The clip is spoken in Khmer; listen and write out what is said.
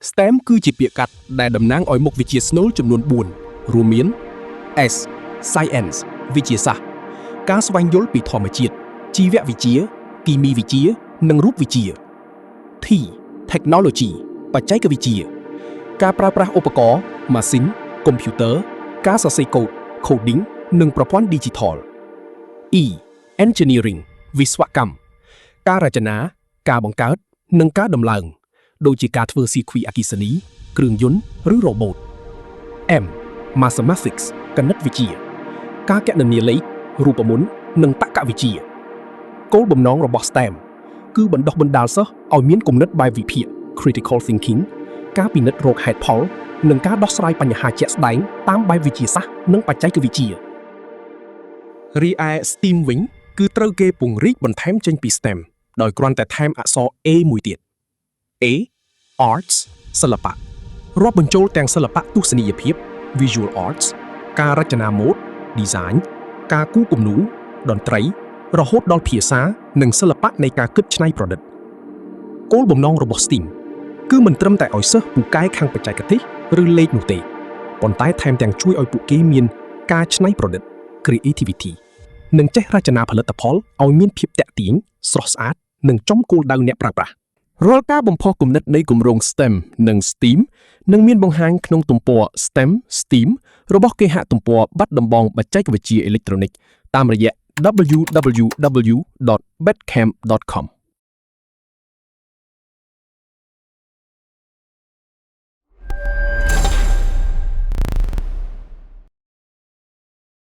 STEM គឺជាពាក្យកាត់ដែលតំណាងឲ្យមុខវិជ្ជាស្នូលចំនួន4រួមមាន S Science វិទ្យាសាស្ត្រការស្វែងយល់ពីធម្មជាតិជីវវិទ្យាគីមីវិទ្យានិងរូបវិទ្យា T Technology បច្ចេកវិទ្យាការប្រើប្រាស់ឧបករណ៍ម៉ាស៊ីន កុំព្យូទ័រការសរសេរកូដ Coding និងប្រព័ន្ធ Digital E Engineering វិស្វកម្មការរចនាការបង្កើតនិងការដំឡើងដូចជាការធ្វើស៊ីគ្វីអគ្គិសនីគ្រឿងយន្តឬរ៉ូបូត M Mathematics គណិតវិទ្យាការគណនាលេខរូបមន្តនិងតក្កវិទ្យាគោលបំណងរបស់ STEM គឺបណ្ដុះបណ្ដាលសិស្សឲ្យមានគំនិតបែបវិភាគ Critical Thinking ការពិនិត្យរកហេតុផលនិងការដោះស្រាយបញ្ហាជាក់ស្ដែងតាមបែបវិទ្យាសាស្ត្រនិងបច្ចេកវិទ្យារីឯ STEAM វិញគឺត្រូវគេពង្រីកបន្ថែមចេញពី STEM ដោយគ្រាន់តែថែមអក្សរ A មួយទៀត A Arts សិល្បៈរាប់បញ្ចូលទាំងសិល្បៈទស្សនីយភាព Visual Arts ការរចនាម៉ូដ Design ការគូរគំនូរតន្ត្រីរហូតដល់ភាសានិងសិល្បៈនៃការគិតច្នៃប្រឌិតគោលបំណងរបស់ STEAM គឺមិនត្រឹមតែឲ្យសិស្សពូកែខាងបច្ចេកទេសឬលេខនោះទេប៉ុន្តែថែមទាំងជួយឲ្យពួកគេមានការច្នៃប្រឌិត Creativity និងចេះរចនាផលិតផលឲ្យមានភាពទាក់ទាញស្រស់ស្អាតនិងចំគោលដៅអ្នកប្រើប្រាស់រាល់ការបំផុសគំនិតនៃគម្រោង STEM និង STEAM នឹងមានបង្ហាញក្នុងទំព័រ STEM STEAM របស់គេហទំព័របាត់ដំបងបច្ចេកវិទ្យាអេឡិចត្រូនិកតាមរយៈ www.bedcamp.com